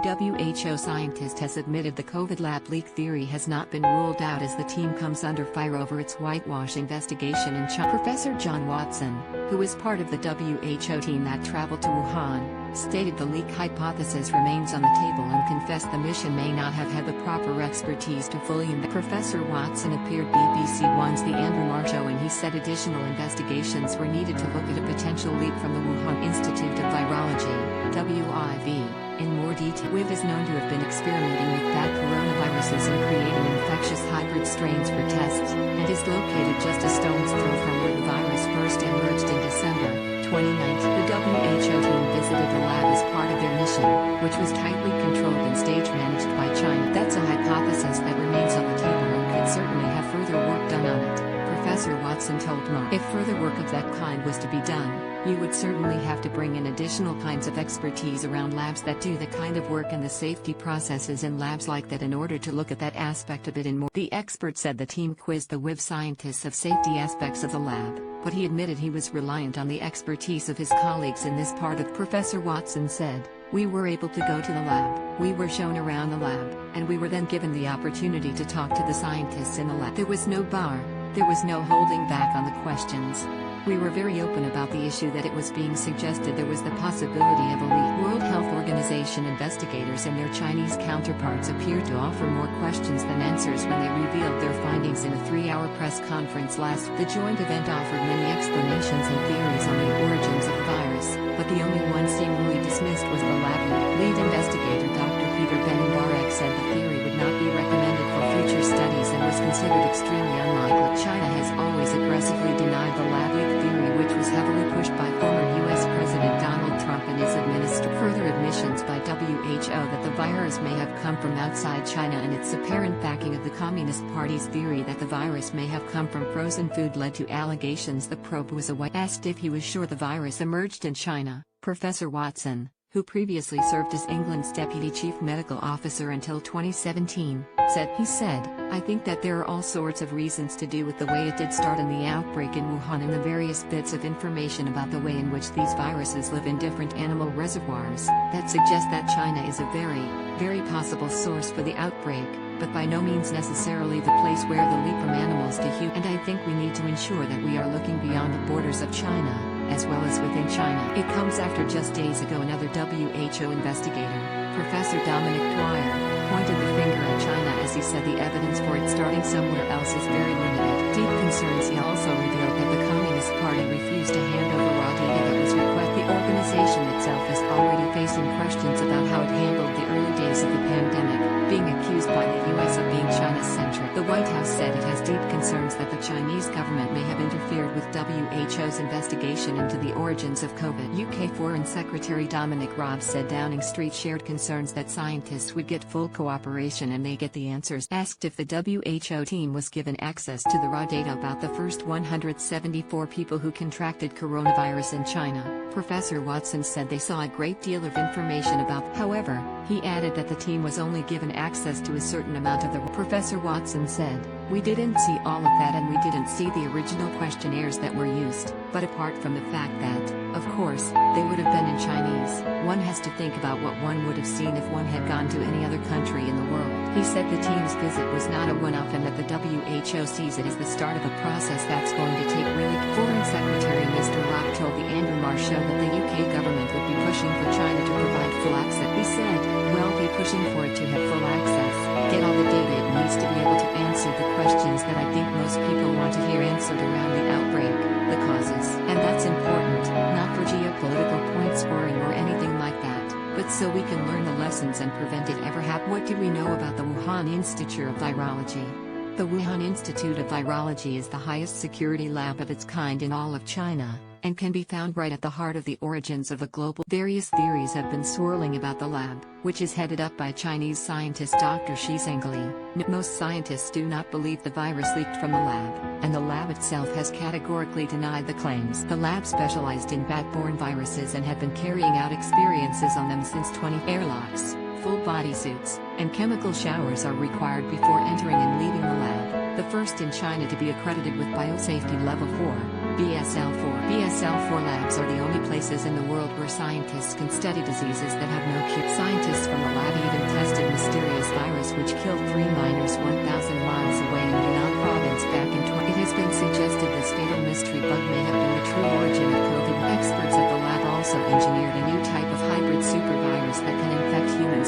WHO scientist has admitted the COVID lab leak theory has not been ruled out as the team comes under fire over its whitewash investigation in China. Professor John Watson, who is part of the WHO team that traveled to Wuhan, stated the leak hypothesis remains on the table and confessed the mission may not have had the proper expertise to fully investigate. Professor Watson appeared BBC One's The Andrew Marr Show and he said additional investigations were needed to look at a potential leak from the Wuhan Institute of Virology, WIV. In more detail, WIV is known to have been experimenting with bad coronaviruses and creating infectious hybrid strains for tests, and is located just a stone's throw from where the virus first emerged in December 2019. The WHO team visited the lab as part of their mission, which was tightly controlled and stage managed by China. That's a hypothesis that remains on the table and could certainly have further work done on it, Professor Watson told Marr. If further work of that kind was to be done, you would certainly have to bring in additional kinds of expertise around labs that do the kind of work and the safety processes in labs like that in order to look at that aspect of it in more. The expert said the team quizzed the WIV scientists of safety aspects of the lab, but he admitted he was reliant on the expertise of his colleagues in this part of. Professor Watson said, "We were able to go to the lab, we were shown around the lab, and we were then given the opportunity to talk to the scientists in the lab. There was no bar, there was no holding back on the questions. We were very open about the issue that it was being suggested there was the possibility of a leak." World Health Organization investigators and their Chinese counterparts appeared to offer more questions than answers when they revealed their findings in a 3-hour press conference last. The joint event offered many explanations and theories on the origins of the virus, but the only one seemingly dismissed was the lab leak. Lead investigator Dr Peter Ben Embarek said the theory would not be recommended for future studies and was considered extremely unlikely. China has always aggressively denied the lab leak theory, which was heavily pushed by former U.S. President Donald Trump and his administration. Further admissions by WHO that the virus may have come from outside China and its apparent backing of the Communist Party's theory that the virus may have come from frozen food led to allegations the probe was a white. Asked if he was sure the virus emerged in China, Professor Watson, who previously served as England's Deputy Chief Medical Officer until 2017, said, "I think that there are all sorts of reasons to do with the way it did start in the outbreak in Wuhan and the various bits of information about the way in which these viruses live in different animal reservoirs that suggest that China is a very, very possible source for the outbreak, but by no means necessarily the place where the leap from animals to humans. And I think we need to ensure that we are looking beyond the borders of China, as well as within China." It comes after just days ago another WHO investigator, Professor Dominic Dwyer, pointed the finger at China as he said the evidence for it starting somewhere else is very limited. Deep concerns. He also revealed that the Communist Party refused to hand over raw data that was requested. The organization itself is already facing questions about how it handled the early days of the pandemic, being accused by the US of being China-centric. The White House said it has deep concerns that the Chinese government may have interfered with WHO's investigation into the origins of COVID. UK Foreign Secretary Dominic Raab said Downing Street shared concerns that scientists would get full cooperation and they get the answers. Asked if the WHO team was given access to the raw data about the first 174 people who contracted coronavirus in China, Professor Watson said they saw a great deal of information about. However, he added that the team was only given access to a certain amount of the. Professor Watson said, "We didn't see all of that and we didn't see the original questionnaires that were used, but apart from the fact that, of course, they would have been in Chinese, one has to think about what one would have seen if one had gone to any other country in the world." He said the team's visit was not a one-off and that the WHO sees it as the start of a process that's going to take really. Foreign Secretary Mr. Rock told the Andrew Marr Show that the UK government would be pushing for China to provide full access. He said, "We'll be pushing for it to have full access, get all the data it needs to be able to answer the questions that I think most people want to hear answered around the outbreak, the causes. And that's important, not for geopolitical point scoring or anything like that, but so we can learn the lessons and prevent it ever happening." What do we know about the Wuhan Institute of Virology? The Wuhan Institute of Virology is the highest security lab of its kind in all of China, and can be found right at the heart of the origins of the global. Various theories have been swirling about the lab, which is headed up by Chinese scientist Dr Shi Zhengli. Most scientists do not believe the virus leaked from the lab, and the lab itself has categorically denied the claims. The lab specialized in bat-borne viruses and had been carrying out experiences on them since 20. Airlocks, full bodysuits, and chemical showers are required before entering and leaving the lab, the first in China to be accredited with Biosafety Level 4. BSL-4. BSL-4 labs are the only places in the world where scientists can study diseases that have no cure. Scientists from the lab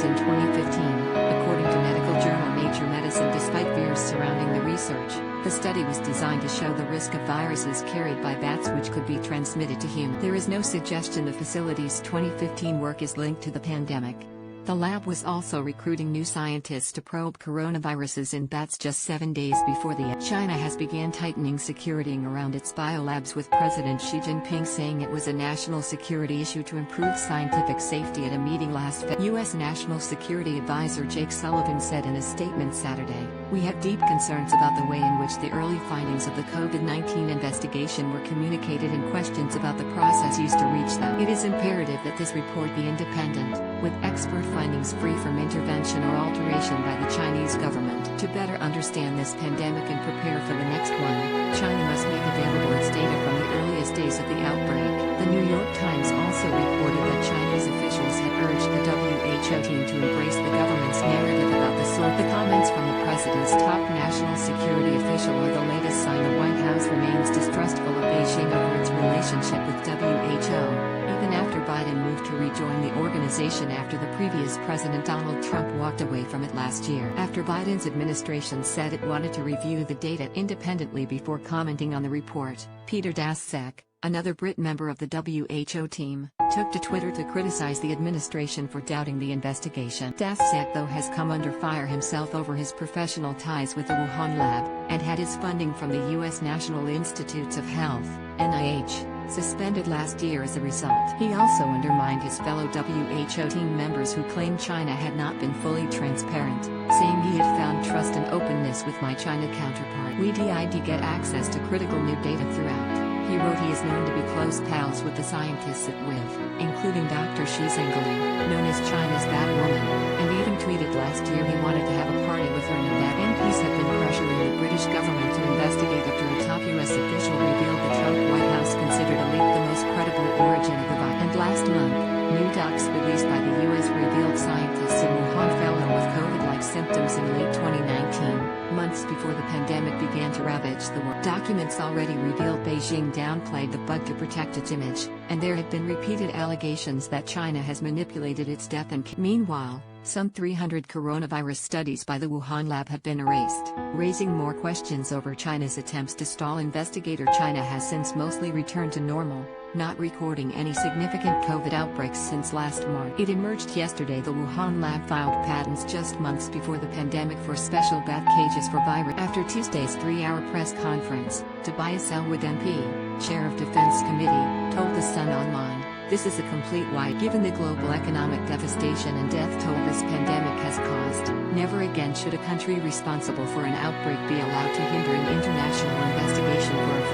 in 2015, according to medical journal Nature Medicine. Despite fears surrounding the research, the study was designed to show the risk of viruses carried by bats which could be transmitted to humans. There is no suggestion the facility's 2015 work is linked to the pandemic. The lab was also recruiting new scientists to probe coronaviruses in bats just 7 days before China has began tightening security around its biolabs, with President Xi Jinping saying it was a national security issue to improve scientific safety at a meeting last February. U.S. National Security Advisor Jake Sullivan said in a statement Saturday, "We have deep concerns about the way in which the early findings of the COVID-19 investigation were communicated and questions about the process used to reach them. It is imperative that this report be independent, with expert findings free from intervention or alteration by the Chinese government. To better understand this pandemic and prepare for the next one, China must make available its data from the earliest days of the outbreak." The New York Times also reported that Chinese officials had urged the WHO team to embrace the government's narrative about the source. The comments from the president's top national security official are the latest sign the White House remains distrustful of Beijing over its relationship with WHO, even after Biden moved to rejoin the organization after the previous president Donald Trump walked away from it last year. After Biden's administration said it wanted to review the data independently before commenting on the report, Peter Daszak, another Brit member of the WHO team, took to Twitter to criticize the administration for doubting the investigation. Daszak, though, has come under fire himself over his professional ties with the Wuhan lab, and had his funding from the U.S. National Institutes of Health, NIH, suspended last year as a result. He also undermined his fellow WHO team members who claimed China had not been fully transparent, saying he had found trust and openness with my China counterpart. "We did get access to critical new data throughout." He wrote he is known to be close pals with the scientists at WIV, including Dr. Shi Zhengli, known as China's Batwoman, and even tweeted last year he wanted to have a party with her in Nevada. MPs have been pressuring the British government to investigate after a top U.S. official revealed the Trump White House considered a leak the most credible origin of the virus. And last month, new docs released by the U.S. revealed scientists in Wuhan fell ill with COVID-like symptoms in late 2019, months before the pandemic began to ravage the world. Documents already revealed Beijing downplayed the bug to protect its image, and there have been repeated allegations that China has manipulated its death and Meanwhile, some 300 coronavirus studies by the Wuhan lab have been erased, raising more questions over China's attempts to stall. Investigator China has since mostly returned to normal, not recording any significant COVID outbreaks since last March. It emerged yesterday the Wuhan lab filed patents just months before the pandemic for special bat cages for virus. After Tuesday's 3-hour press conference, Tobias Ellwood MP, chair of Defense Committee, told The Sun Online, "This is a complete lie. Given the global economic devastation and death toll this pandemic has caused, never again should a country responsible for an outbreak be allowed to hinder an international investigation for a